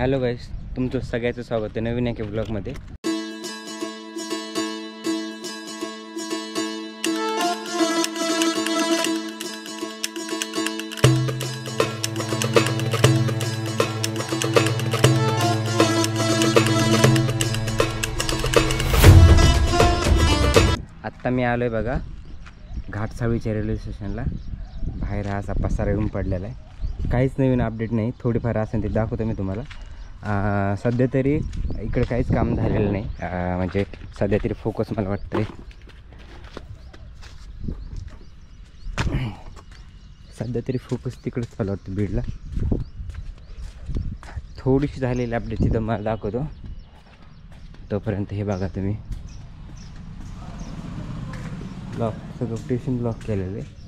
Hello गाईस, तुमचं सगळ्याचं स्वागत आहे नवीन एका ब्लॉगमध्ये. आत्ता मी आलो आहे बघा घाटसावळीच्या रेल्वे स्टेशनला. बाहेर हा असा पसारा येऊन पडलेला आहे. काहीच नवीन अपडेट नाही, थोडीफार असेल ते दाखवतो मी तुम्हाला. सध्या तरी इकडे काहीच काम झालेलं नाही. म्हणजे सध्या तरी फोकस मला वाटतं सध्या तरी फोकस तिकडेच चालू वाटतं बीडला. थोडीशी झालेली अपडेट तिथं मला दाखवतो. तोपर्यंत हे बघा तुम्ही, ब्लॉक सगळं स्टेशन ब्लॉक केलेलं आहे.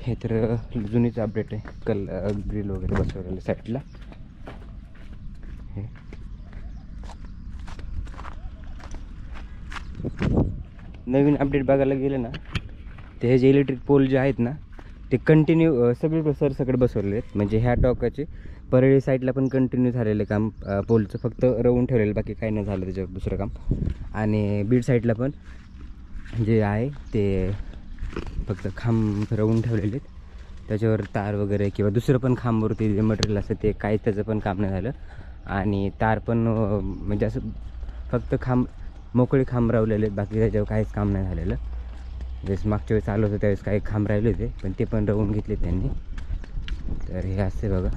हे तर जुनीच अपडेट आहे. ग्रिल वगैरे बसवलेलं साईडला. हे नवीन अपडेट बघायला गेलं ना, ते हे जे इलेक्ट्रिक पोल जे आहेत ना, ते कंटिन्यू सगळीकडे सरसकट बसवलेले आहेत. म्हणजे ह्या टॉकाचे परळी साईडला पण कंटिन्यू झालेलं काम. पोलचं फक्त रवून ठेवलेलं, बाकी काही नाही झालं त्याच्यावर दुसरं काम. आणि बीड साईडला पण जे आहे ते फक्त खांब रवून ठेवलेले आहेत. त्याच्यावर तार वगैरे किंवा दुसरं पण खांबवरती जे मटेरियल असतं ते काही त्याचं पण काम नाही झालं. आणि तार पण म्हणजे असं फक्त मोकळे खांब रावलेले आहेत, बाकी त्याच्यावर काहीच काम नाही झालेलं. जसं मागच्या वेळेस आलं होतं त्यावेळेस काही खांब राहिले होते, पण ते पण रवून घेतले त्यांनी. तर हे असते बघा.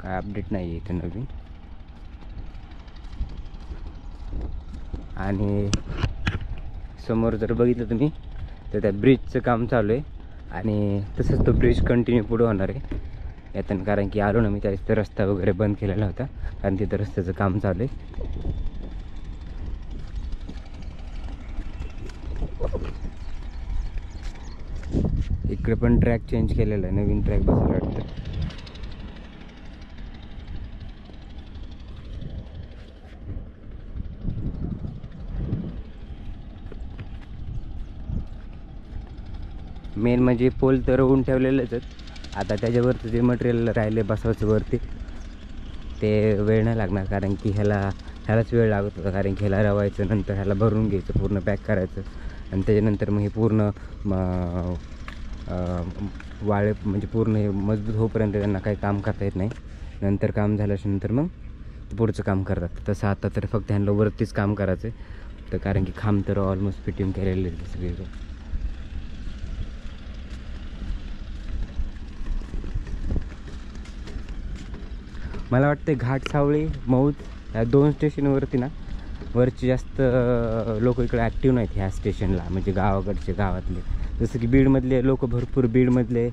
काय अपडेट नाही आहे इथं नवीन. आणि समोर जर बघितलं तुम्ही तर त्या ब्रिजचं काम चालू आहे. आणि तसंच तो ब्रिज कंटिन्यू पुढं होणार आहे यातून. कारण की आलो ना मी त्यावेळेस तर रस्ता वगैरे बंद केलेला होता, कारण तिथं रस्त्याचं काम चालू आहे. इकडे पण ट्रॅक चेंज केलेला आहे, नवीन ट्रॅक बसवला वाटतं. मेन म्हणजे पोल तर रवून ठेवलेलंच आहेत. आता त्याच्यावरचं जे मटेरियल राहिले बसवायचं वरती ते वेळ नाही लागणार, कारण की ह्यालाच वेळ लागत होता. कारण की ह्याला रवायचं, नंतर ह्याला भरून घ्यायचं, पूर्ण पॅक करायचं. आणि त्याच्यानंतर मग हे पूर्ण वाळे म्हणजे पूर्ण हे मजबूत होईपर्यंत त्यांना काही काम करता येत नाही. नंतर काम झाल्याच्यानंतर मग पुढचं काम करतात. तसं आता तर फक्त ह्यांना वरतीच काम करायचं आहे. तर कारण की खांब तर ऑलमोस्ट फिटिंग केलेलं आहे सगळीकडे. मला वाटतं घाटसावळी मौज या दोन स्टेशनवरती ना वरची जास्त लोक इकडे ॲक्टिव्ह नाहीत ह्या स्टेशनला. म्हणजे गावातले जसं की बीडमधले लोक भरपूर, बीडमधले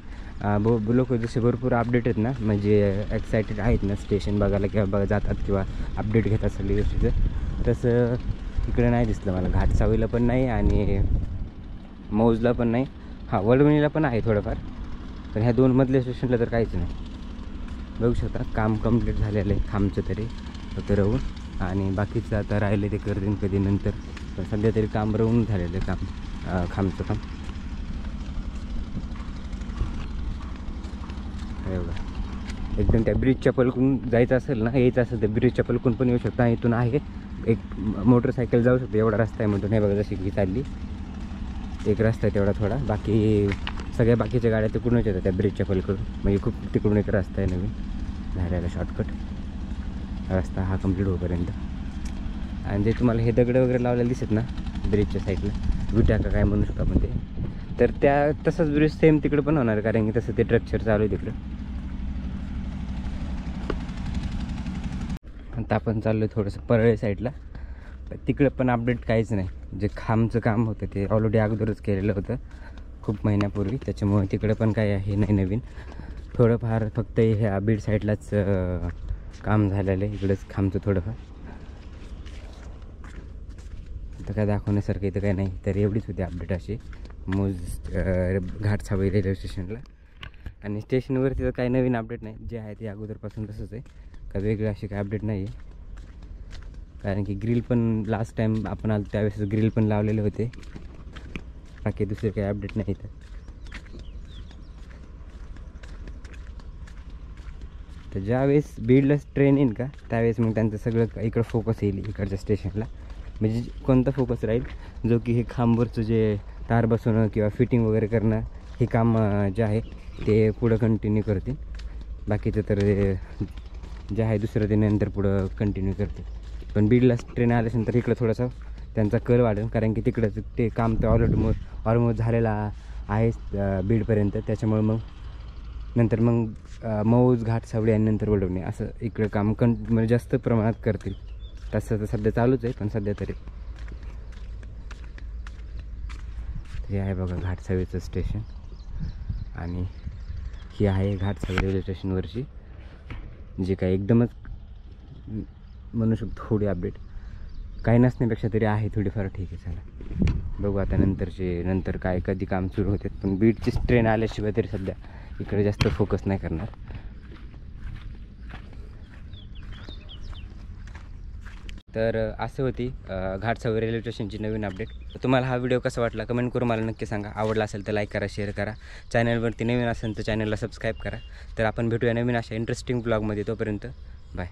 लोक जसे भरपूर अपडेट आहेत ना, म्हणजे एक्सायटेड आहेत ना स्टेशन बघायला किंवा जातात किंवा अपडेट घेतात सगळी गोष्टीचं. तसं इकडे नाही दिसलं मला. घाटसावळीला पण नाही आणि मौजला पण नाही. हां, वडवणीला पण आहे थोडंफार, पण ह्या दोन मधल्या स्टेशनला तर काहीच नाही. बघू शकता काम कंप्लीट झालेलं आहे खांबचं तरी फक्त रवून. आणि बाकीचं आता राहिले ते करतील कधी नंतर. पण सध्या तरी काम रवून झालेलं आहे काम, खांबचं काम. हे बघा, एकदम त्या ब्रिजच्या पलकून जायचं असेल ना, यायचं असेल तर ब्रिजच्या पलकून पण येऊ शकता. इथून आहे एक मोटरसायकल जाऊ शकते, एवढा रस्ता आहे म्हणून. हे बघा जशी की चालली एक रस्ता आहे तेवढा थोडा. बाकी सगळ्या बाकीच्या गाड्या तिकडूनच येतात त्या ब्रिजच्या पलीकडून. म्हणजे खूप तिकडून एक रस्ता आहे नवीन झालेला शॉर्टकट रस्ता हा कंप्लीट होईपर्यंत. आणि जे तुम्हाला हे दगड वगैरे लावलेले दिसत ना ब्रिजच्या साईडला, विटा का काय म्हणू शकतो आपण ते, तर त्या तसंच ब्रिज सेम तिकडे पण होणार, कारण की तसं ते स्ट्रक्चर चालू आहे तिकडं. आता आपण चाललो आहे थोडंसं परळी साईडला. तिकडं पण अपडेट काहीच नाही. जे खांबचं काम होतं ते ऑलरेडी अगोदरच केलेलं होतं खूप महिन्यापूर्वी, त्याच्यामुळे तिकडे पण काही हे नाही नवीन. थोडंफार फक्त ह्या बीड साईडलाच काम झालेलं आहे, इकडेच खांबचं थोडंफार. तर काय दाखवण्यासारखं इथं काही नाही. तर एवढीच होती अपडेट अशी घाटसावळी रेल्वे स्टेशनला. आणि स्टेशनवरती तर काही नवीन अपडेट नाही, जे आहे ते अगोदरपासून तसंच आहे. का वेगळं अशी काही अपडेट नाही आहे. कारण की ग्रिल पण लास्ट टाईम आपण आलो त्यावेळेस ग्रिल पण लावलेले होते. बाकी दुसरे काही अपडेट नाही इथं. तर ज्यावेळेस बीडला ट्रेन येईल का त्यावेळेस मग त्यांचं सगळं इकडं फोकस येईल इकडच्या स्टेशनला. म्हणजे कोणता फोकस राहील जो की हे खांबवरचं जे तार बसवणं किंवा फिटिंग वगैरे करणं हे काम जे आहे ते पुढं कंटिन्यू करतील. बाकीचं तर जे आहे दुसरं ते नंतर पुढं कंटिन्यू करतील. पण बीडला ट्रेन आल्यानंतर इकडं थोडासा त्यांचा कल वाढेल, कारण की तिकडं ते काम तर ऑलमोस्ट झालेला आहेच बीडपर्यंत. त्याच्यामुळे मग नंतर मग मौज घाटसावळी आणि नंतर वडवणे असं इकडं काम म्हणजे जास्त प्रमाणात करतील. तसं तर सध्या चालूच आहे, पण सध्या तरी हे आहे बघा घाटसावळीचं स्टेशन. आणि ही आहे घाटसावळी रेल्वे स्टेशनवरची जे काय एकदमच म्हणू शकतो थोडी अपडेट, काही नसण्यापेक्षा तरी आहे थोडीफार. ठीक आहे, चला बघू आता नंतर काय कधी काम सुरू होते. पण बीडचीच ट्रेन आल्याशिवाय तरी सध्या इकडे जास्त फोकस नाही करणार. तर असं होती घाटसावळी रेल्वे स्टेशनची नवीन अपडेट. तुम्हाला हा व्हिडिओ कसा वाटला कमेंट करून मला नक्की सांगा. आवडला असेल तर लाईक करा, शेअर करा. चॅनलवरती नवीन असेल तर चॅनलला सबस्क्राईब करा. तर आपण भेटूया नवीन अशा इंटरेस्टिंग ब्लॉगमध्ये. तोपर्यंत बाय.